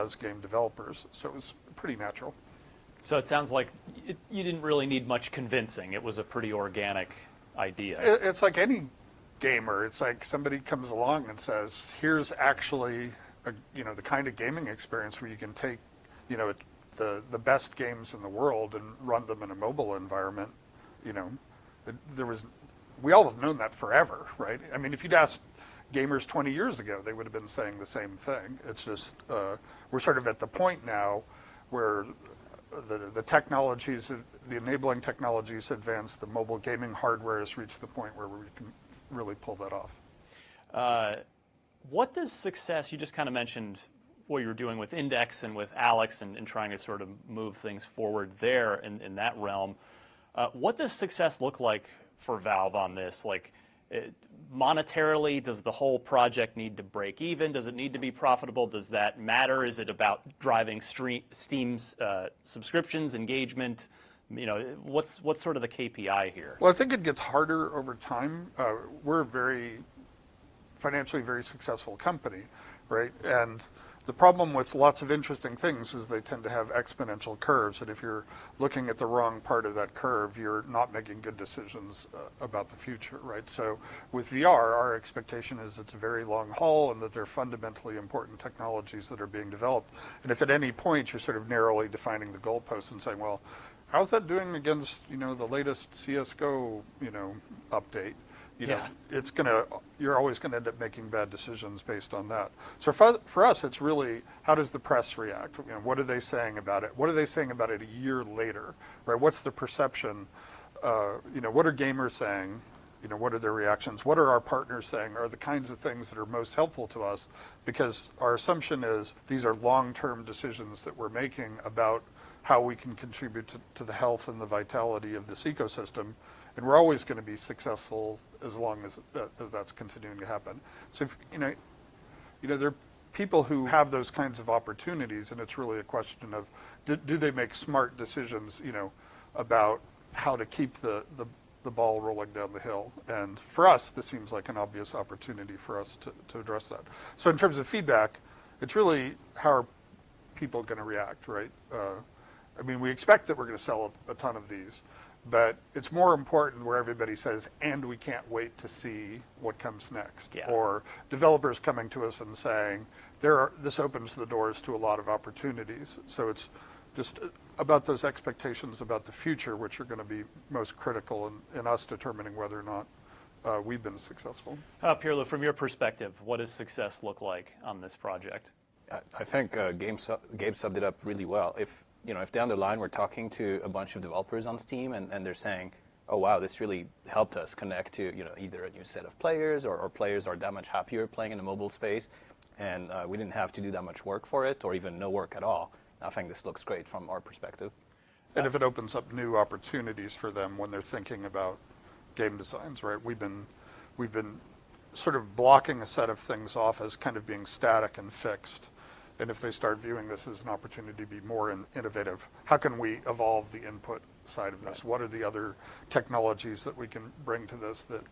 as game developers, so it was pretty natural. So it sounds like you didn't really need much convincing. It was a pretty organic idea. It's like any gamer. It's like somebody comes along and says, "Here's actually, the kind of gaming experience where you can take, the best games in the world and run them in a mobile environment." You know, we all have known that forever, right? I mean, if you'd asked gamers 20 years ago, they would have been saying the same thing. It's just we're sort of at the point now where the technologies, the enabling technologies advance, the mobile gaming hardware has reached the point where we can really pull that off. What does success, you just kind of mentioned what you were doing with Index and with Alex and trying to sort of move things forward there in that realm. What does success look like for Valve on this? Like, monetarily, does the whole project need to break even? Does it need to be profitable? Does that matter? Is it about driving Steam's subscriptions, engagement? What's sort of the KPI here? Well, I think it gets harder over time. We're a financially very successful company, right? And the problem with lots of interesting things is they tend to have exponential curves, and if you're looking at the wrong part of that curve, you're not making good decisions about the future, right? So with VR, our expectation is it's a very long haul and that they're fundamentally important technologies that are being developed. And if at any point you're sort of narrowly defining the goalposts and saying, well, how's that doing against, the latest CSGO, update? You're always gonna end up making bad decisions based on that. So for us, it's really, how does the press react? What are they saying about it? What are they saying about it a year later, right? What's the perception? What are gamers saying? What are their reactions? What are our partners saying are the kinds of things that are most helpful to us? Because our assumption is these are long-term decisions that we're making about how we can contribute to the health and the vitality of this ecosystem. And we're always going to be successful as long as that's continuing to happen. So, there are people who have those kinds of opportunities, and it's really a question of do they make smart decisions, about how to keep the ball rolling down the hill. And for us, this seems like an obvious opportunity for us to address that. So in terms of feedback, it's really how are people going to react, right? We expect that we're going to sell a ton of these. But it's more important where everybody says, and we can't wait to see what comes next. Yeah. Or developers coming to us and saying, this opens the doors to a lot of opportunities. So it's just about those expectations about the future, which are going to be most critical in us determining whether or not we've been successful. Pirlo, from your perspective, what does success look like on this project? I think Gabe summed it up really well. If down the line we're talking to a bunch of developers on Steam and they're saying, oh wow, this really helped us connect to either a new set of players or players are that much happier playing in the mobile space, and we didn't have to do that much work for it or even no work at all, I think this looks great from our perspective. And if it opens up new opportunities for them when they're thinking about game designs, right? We've been sort of blocking a set of things off as kind of being static and fixed. And if they start viewing this as an opportunity to be more innovative, how can we evolve the input side of this? Right. What are the other technologies that we can bring to this that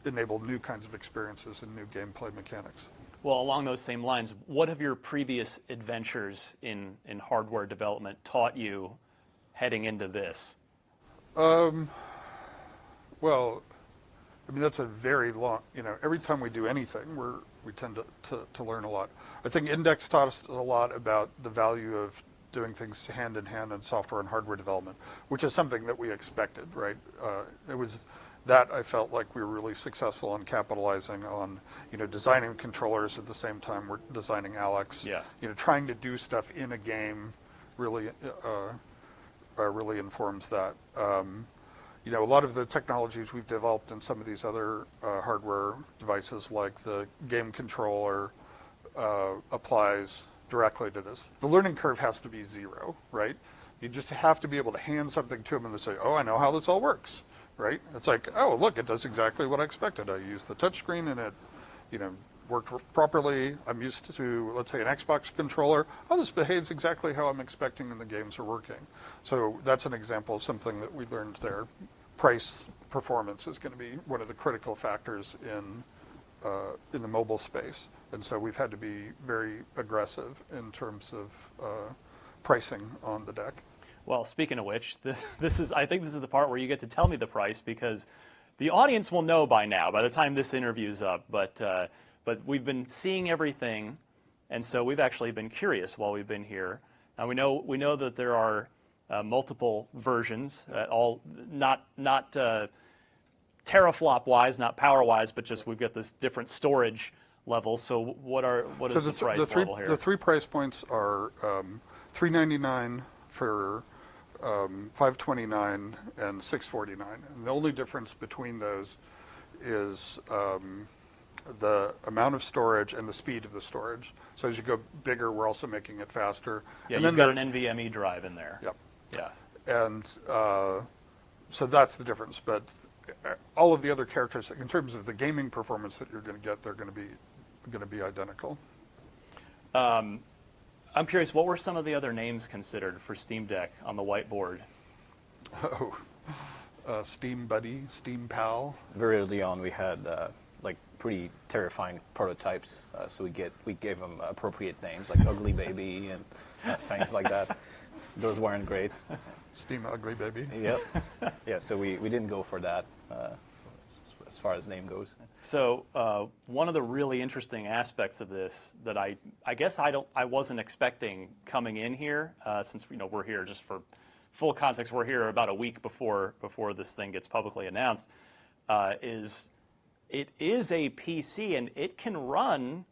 enable new kinds of experiences and new gameplay mechanics? Well, along those same lines, what have your previous adventures in hardware development taught you heading into this? Well, that's a very long, every time we do anything, we tend to learn a lot. I think Index taught us a lot about the value of doing things hand in hand in software and hardware development, which is something that we expected, right? It was that I felt like we were really successful in capitalizing on, designing controllers at the same time we're designing Alex. Yeah. Trying to do stuff in a game really informs that. A lot of the technologies we've developed in some of these other hardware devices, like the game controller, applies directly to this. The learning curve has to be zero, right? You just have to be able to hand something to them and they say, oh, I know how this all works, right? It's like, oh, look, it does exactly what I expected. I used the touchscreen and it, worked properly. I'm used to, let's say, an Xbox controller. Oh, this behaves exactly how I'm expecting and the games are working. So that's an example of something that we learned there. Price performance is going to be one of the critical factors in the mobile space. And so we've had to be very aggressive in terms of pricing on the deck. Well, speaking of which, I think this is the part where you get to tell me the price, because the audience will know by now, by the time this interview's up. But we've been seeing everything, and so we've actually been curious while we've been here. Now we know that there are multiple versions, all not teraflop wise, not power wise, but just we've got this different storage levels. So what is the price level here? The three price points are $399 for 529 and 649. And the only difference between those is the amount of storage and the speed of the storage. So as you go bigger, we're also making it faster. Yeah, and you've got an NVMe drive in there. Yep. Yeah. And so that's the difference. But all of the other characteristics, in terms of the gaming performance that you're going to get, they're going to be identical. I'm curious, what were some of the other names considered for Steam Deck on the whiteboard? Steam Buddy, Steam Pal. Very early on, we had like pretty terrifying prototypes, so we gave them appropriate names like Ugly Baby and things like that. Those weren't great. Steam Ugly Baby. Yep. Yeah, so we didn't go for that as far as name goes. So one of the really interesting aspects of this that I guess I wasn't expecting coming in here, since we're here just for full context, we're here about a week before this thing gets publicly announced, is it is a PC and it can run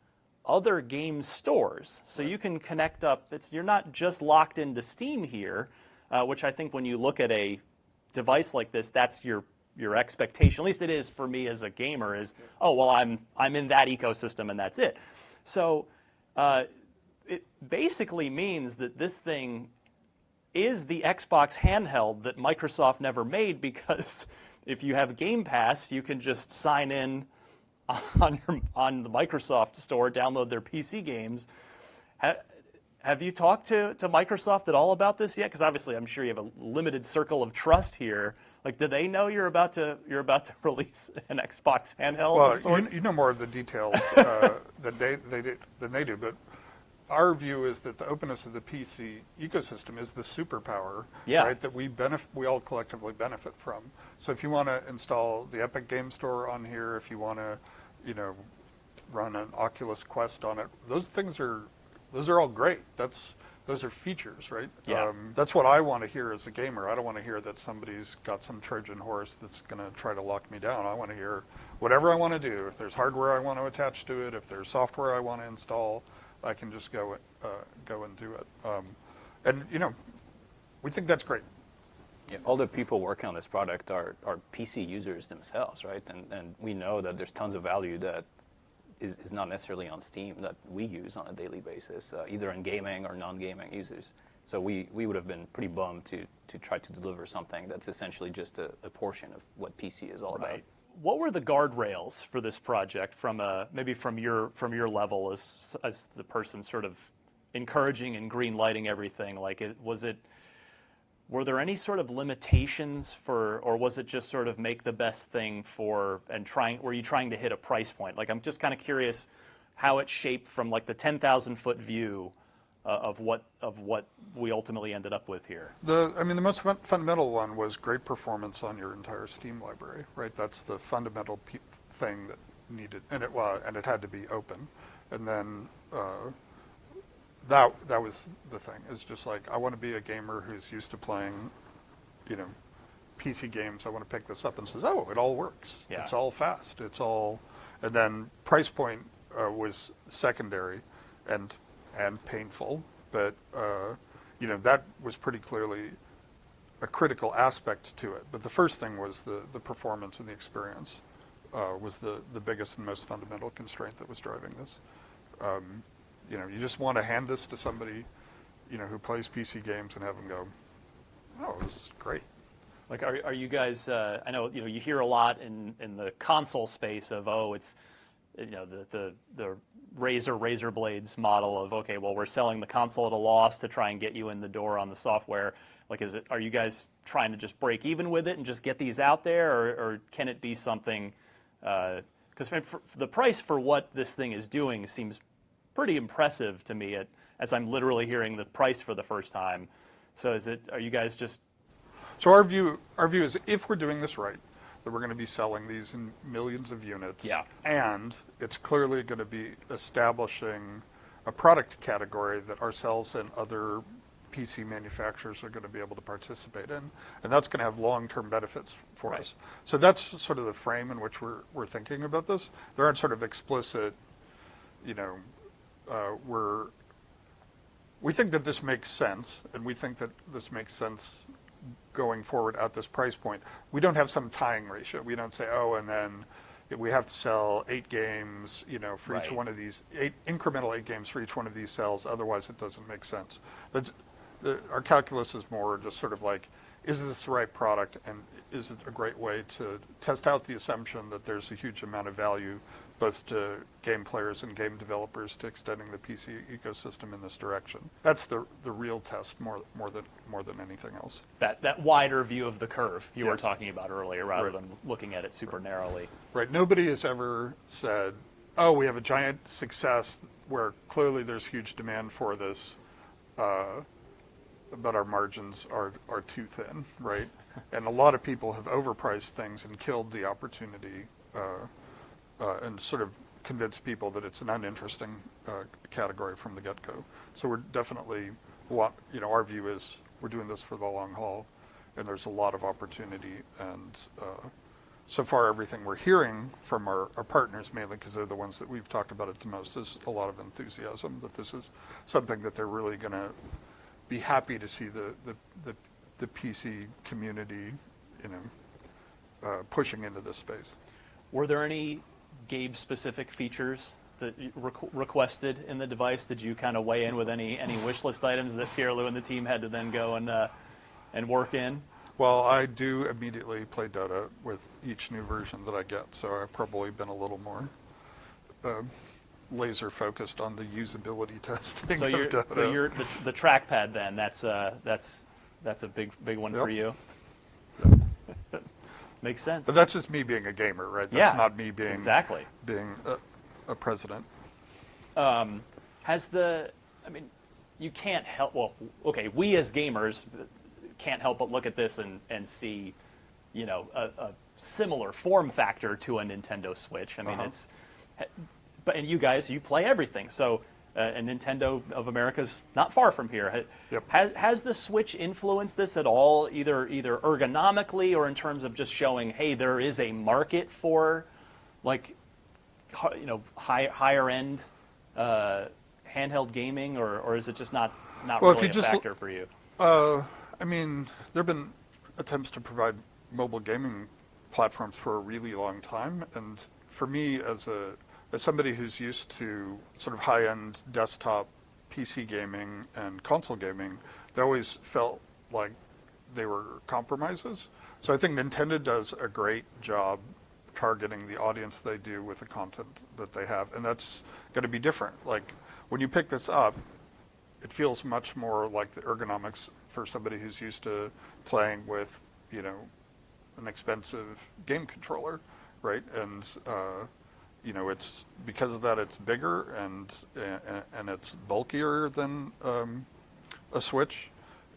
other game stores. So you can connect up. You're not just locked into Steam here, which I think when you look at a device like this, that's your expectation. At least it is for me as a gamer. Is, oh well, I'm in that ecosystem and that's it. So it basically means that this thing is the Xbox handheld that Microsoft never made, because if you have Game Pass, you can just sign in on the Microsoft store, download their PC games. Have you talked to Microsoft at all about this yet? Because obviously, I'm sure you have a limited circle of trust here. Like, do they know you're about to release an Xbox handheld? Well, you know more of the details than they do, but our view is that the openness of the PC ecosystem is the superpower, right? That we all collectively benefit from. So if you want to install the Epic Game Store on here, if you want to, run an Oculus Quest on it, those are all great. Those are features, right? Yeah. That's what I want to hear as a gamer. I don't want to hear that somebody's got some Trojan horse that's going to try to lock me down. I want to hear whatever I want to do. If there's hardware I want to attach to it, if there's software I want to install, I can just go and do it. And we think that's great. Yeah, all the people working on this product are PC users themselves, right? And we know that there's tons of value that is not necessarily on Steam that we use on a daily basis, either in gaming or non-gaming users. So we would have been pretty bummed to try to deliver something that's essentially just a portion of what PC is all about. What were the guardrails for this project maybe from your level as the person sort of encouraging and green lighting everything? Like, were there any sort of limitations or was it just sort of make the best thing were you trying to hit a price point? Like, I'm just kind of curious how it shaped from like the 10,000-foot view of what we ultimately ended up with here. The most fundamental one was great performance on your entire Steam library, right? That's the fundamental thing that needed, and it had to be open. And then that was the thing. It's just like, I want to be a gamer who's used to playing, PC games. I want to pick this up and says, oh, it all works. Yeah. It's all fast. And then price point was secondary and painful, but that was pretty clearly a critical aspect to it. But the first thing was the performance and the experience was the biggest and most fundamental constraint that was driving this. You just want to hand this to somebody, who plays PC games and have them go, oh, this is great. Like, are you guys? I know you hear a lot in the console space of, oh, it's the razor blades model of, okay, well, we're selling the console at a loss to try and get you in the door on the software. Like, are you guys trying to just break even with it and just get these out there, or can it be something? Because Because the price for what this thing is doing seems pretty impressive to me, as I'm literally hearing the price for the first time. So are you guys just... So our view is, if we're doing this right, that we're going to be selling these in millions of units. Yeah. And it's clearly going to be establishing a product category that ourselves and other PC manufacturers are going to be able to participate in, and that's going to have long-term benefits for us. So that's sort of the frame in which we're thinking about this. There aren't sort of explicit, we think that this makes sense, and we think that this makes sense going forward at this price point. We don't have some tying ratio. We don't say, oh, and then we have to sell 8 games, for each one of these, incremental 8 games for each one of these cells. Otherwise, it doesn't make sense. Our calculus is more just sort of like, is this the right product, and is it a great way to test out the assumption that there's a huge amount of value both to game players and game developers to extending the PC ecosystem in this direction. That's the real test more than anything else. That wider view of the curve you were talking about earlier, rather than looking at it super narrowly. Right. Nobody has ever said, oh, we have a giant success where clearly there's huge demand for this, but our margins are too thin, right? And a lot of people have overpriced things and killed the opportunity and sort of convinced people that it's an uninteresting category from the get-go. So we're definitely, our view is we're doing this for the long haul, and there's a lot of opportunity. And so far, everything we're hearing from our partners, mainly because they're the ones that we've talked about it the most, is a lot of enthusiasm that this is something that they're really going to be happy to see the PC community, pushing into this space. Were there any Gabe-specific features that you requested in the device? Did you kind of weigh in with any wish list items that Pierre-Louis and the team had to then go and work in? Well, I do immediately play Dota with each new version that I get, so I've probably been a little more laser focused on the usability testing of Dota. So you're the trackpad then. That's a big one for you. Makes sense. But that's just me being a gamer, right? That's not me being a president. You can't help. Well, okay, we as gamers can't help but look at this and see, a similar form factor to a Nintendo Switch. I mean, and you guys, you play everything. So, and Nintendo of America's not far from here. Yep. Has the Switch influenced this at all, either ergonomically or in terms of just showing, hey, there is a market for, higher end handheld gaming, or is it just not really a factor for you? There have been attempts to provide mobile gaming platforms for a really long time, and for me, as somebody who's used to sort of high-end desktop PC gaming and console gaming, they always felt like they were compromises. So I think Nintendo does a great job targeting the audience they do with the content that they have, and that's going to be different. Like, when you pick this up, it feels much more like the ergonomics for somebody who's used to playing with, an expensive game controller, right? And it's because of that, it's bigger and it's bulkier than a Switch.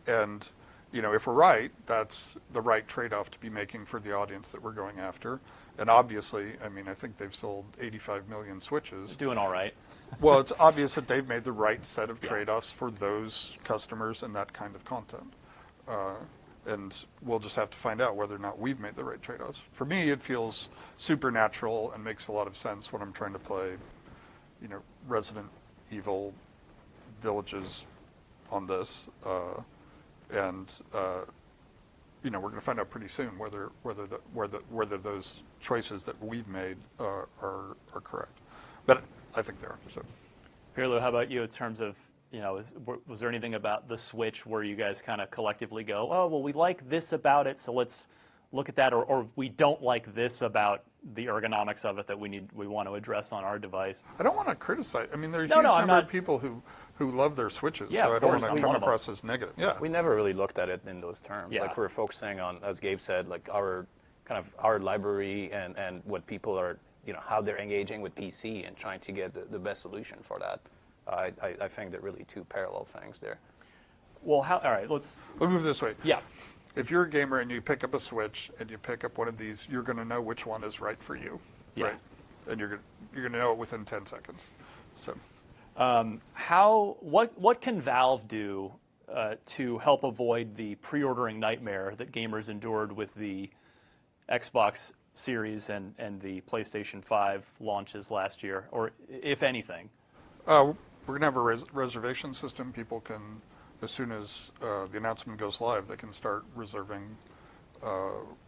And if we're right, that's the right trade-off to be making for the audience that we're going after. And obviously, I think they've sold 85 million Switches. Doing all right. Well, it's obvious that they've made the right set of trade-offs for those customers and that kind of content. And we'll just have to find out whether or not we've made the right trade-offs. For me, it feels supernatural and makes a lot of sense when I'm trying to play, Resident Evil Villages on this. And we're going to find out pretty soon whether those choices that we've made are correct. But I think they are. So. Pierre-Louis, how about you in terms of, was there anything about the Switch where you guys kind of collectively go, oh, well, we like this about it, so let's look at that, or we don't like this about the ergonomics of it that we want to address on our device? I don't want to criticize. There are a huge number of people who love their Switches, so I don't want to come across as negative. Yeah. We never really looked at it in those terms. Yeah. We're focusing on, as Gabe said, our library and what people are how they're engaging with PC and trying to get the best solution for that. I think they're really two parallel things there. Well, all right, let's move this way. Yeah. If you're a gamer and you pick up a Switch and you pick up one of these, you're going to know which one is right for you, Yeah. right? And you're going to know it within 10 seconds. So, what can Valve do to help avoid the pre-ordering nightmare that gamers endured with the Xbox Series and the PlayStation 5 launches last year, or if anything? we're going to have a reservation system. People can, as soon as the announcement goes live, they can start reserving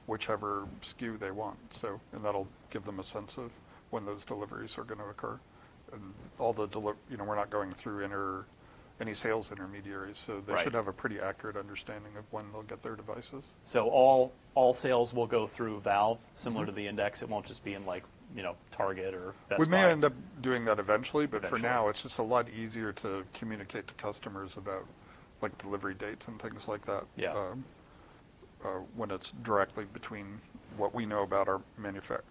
whichever SKU they want. So, and that'll give them a sense of when those deliveries are going to occur. And all the we're not going through any sales intermediaries, so they Right. should have a pretty accurate understanding of when they'll get their devices. So all sales will go through Valve, similar to the Index. It won't just be in Target or Best We may Buy. end up doing that eventually, but Eventually. for now, it's just a lot easier to communicate to customers about like delivery dates and things like that. Yeah. When it's directly between what we know about our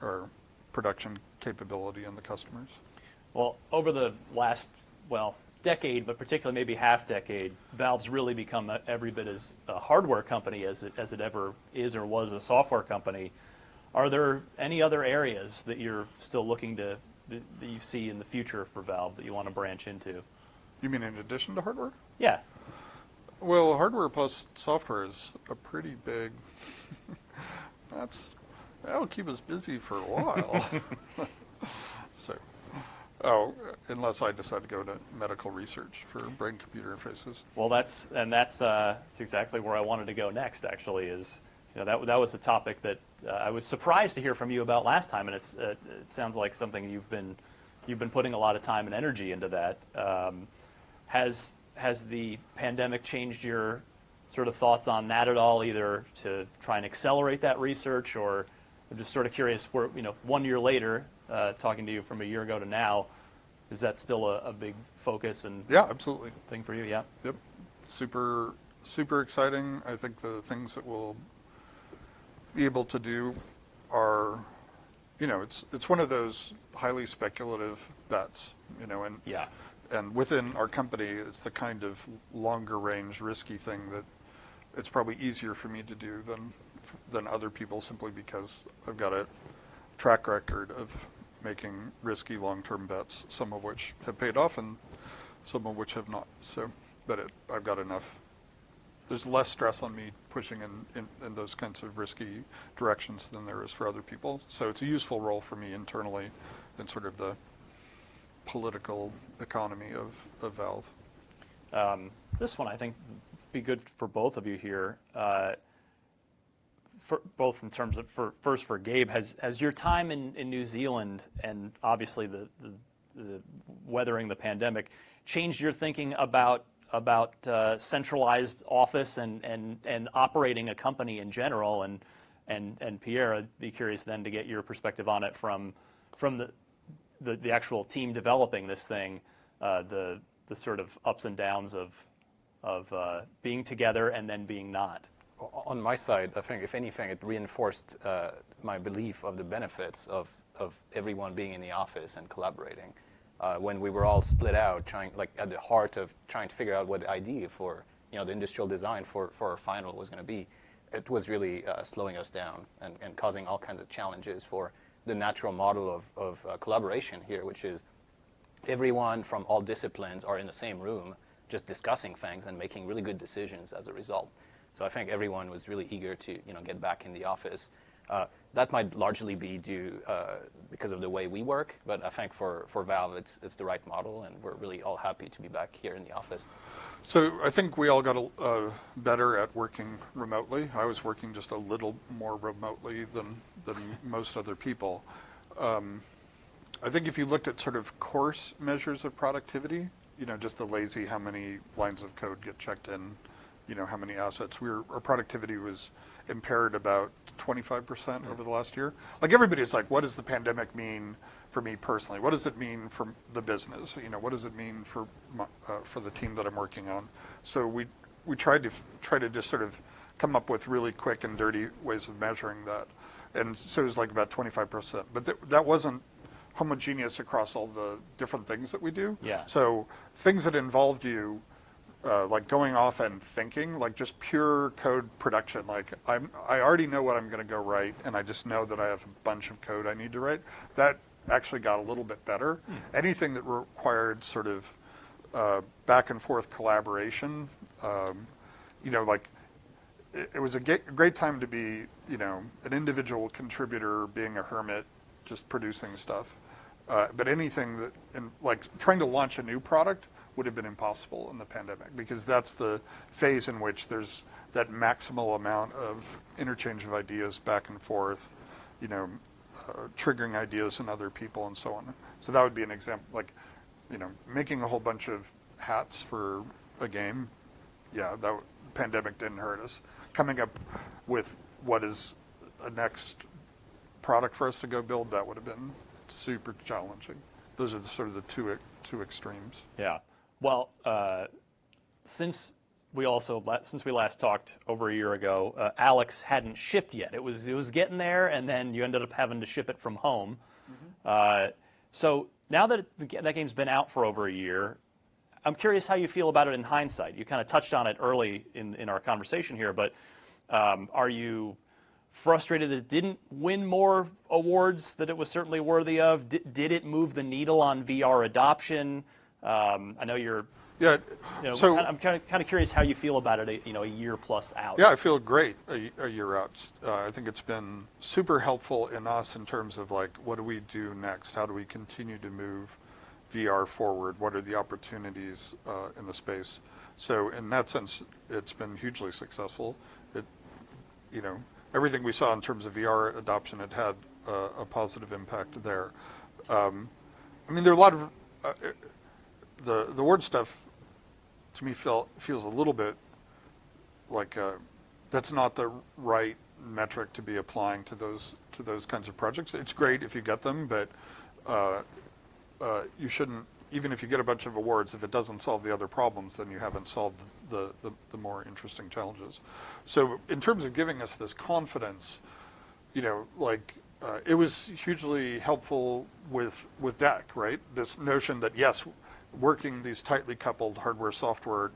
our production capability and the customers. Well, over the last, decade, but particularly maybe half decade, Valve's really become every bit as a hardware company as it ever is or was a software company. Are there any other areas that you're still looking that you see in the future for Valve that you want to branch into? You mean in addition to hardware? Yeah. Well, hardware plus software is a pretty big. That'll keep us busy for a while. So, unless I decide to go to medical research for brain-computer interfaces. Well, that's exactly where I wanted to go next. Actually, is that was a topic that I was surprised to hear from you about last time, and it sounds like something you've been putting a lot of time and energy into that. Has the pandemic changed your sort of thoughts on that at all, either to try and accelerate that research, or I'm just sort of curious, 1 year later, talking to you from a year ago to now, is that still a big focus and Yeah, absolutely. thing for you? Yeah. Yep. Super, super exciting. I think the things that we'll be able to do are, it's one of those highly speculative bets, and Yeah. and within our company, it's the kind of longer range risky thing that it's probably easier for me to do than other people, simply because I've got a track record of making risky long-term bets, some of which have paid off and some of which have not. So, but I've got enough. There's less stress on me pushing in those kinds of risky directions than there is for other people. So it's a useful role for me internally in sort of the political economy of Valve. This one I think be good for both of you here. Both in terms of first for Gabe, has your time in New Zealand and obviously the weathering the pandemic changed your thinking about centralized office and operating a company in general? And Pierre, I'd be curious then to get your perspective on it from the actual team developing this thing, the sort of ups and downs of being together and then being not. On my side, I think if anything, it reinforced my belief of the benefits of everyone being in the office and collaborating. When we were all split out, at the heart of trying to figure out what the idea for the industrial design for our final was going to be, it was really slowing us down and causing all kinds of challenges for the natural model of collaboration here, which is everyone from all disciplines are in the same room, just discussing things and making really good decisions as a result. So I think everyone was really eager to get back in the office. That might largely be due because of the way we work, but I think for Valve it's the right model, and we're really all happy to be back here in the office. So I think we all got better at working remotely. I was working just a little more remotely than most other people. I think if you looked at sort of coarse measures of productivity, just the lazy, how many lines of code get checked in, how many assets, our productivity was impaired about 25% over the last year. Like everybody's like, what does the pandemic mean for me personally? What does it mean for the business? What does it mean for the team that I'm working on? So we tried to just sort of come up with really quick and dirty ways of measuring that. And so it was like about 25%. But that wasn't homogeneous across all the different things that we do. Yeah. So things that involved you, like going off and thinking, like just pure code production. Like I already know what I'm going to go write, and I just know that I have a bunch of code I need to write. That actually got a little bit better. Anything that required sort of back and forth collaboration, like it was a great time to be, an individual contributor, being a hermit, just producing stuff. But anything that, like trying to launch a new product would have been impossible in the pandemic, because that's the phase in which there's that maximal amount of interchange of ideas back and forth, triggering ideas in other people and so on. So that would be an example, like, making a whole bunch of hats for a game. Yeah, the pandemic didn't hurt us. Coming up with what is a next product for us to go build, that would have been super challenging. Those are sort of the two extremes. Yeah. Well, since we last talked over a year ago, Alex hadn't shipped yet. It was getting there, and then you ended up having to ship it from home. So now that that game's been out for over a year, I'm curious how you feel about it in hindsight. You kind of touched on it early in our conversation here, but are you frustrated that it didn't win more awards that it was certainly worthy of? Did it move the needle on VR adoption? I know you're. Yeah. So I'm kind of curious how you feel about it. A year plus out. Yeah, I feel great a year out. I think it's been super helpful in us in terms of like, what do we do next? How do we continue to move VR forward? What are the opportunities in the space? So in that sense, it's been hugely successful. Everything we saw in terms of VR adoption, it had a positive impact there. There are a lot of the award stuff. To me, feels a little bit like that's not the right metric to be applying to those kinds of projects. It's great if you get them, but you shouldn't. Even if you get a bunch of awards, if it doesn't solve the other problems, then you haven't solved the more interesting challenges. So in terms of giving us this confidence, it was hugely helpful with DEC, right? This notion that, yes, working these tightly coupled hardware-software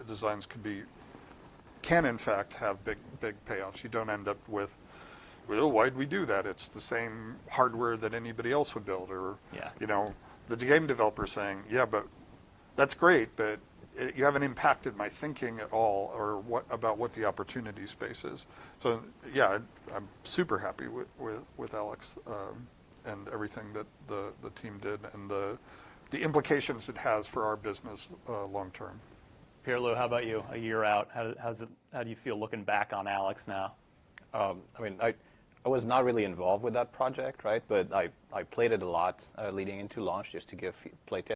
designs can in fact have big payoffs. You don't end up with, well, why'd we do that? It's the same hardware that anybody else would build, or the game developer saying, yeah, but that's great, but you haven't impacted my thinking at all, or about what the opportunity space is. So yeah, I'm super happy with Alex and everything that the team did, and the implications it has for our business long term. Pierre-Lou, how about you? A year out, how do you feel looking back on Alex now? I was not really involved with that project, right? But I played it a lot leading into launch, just to give play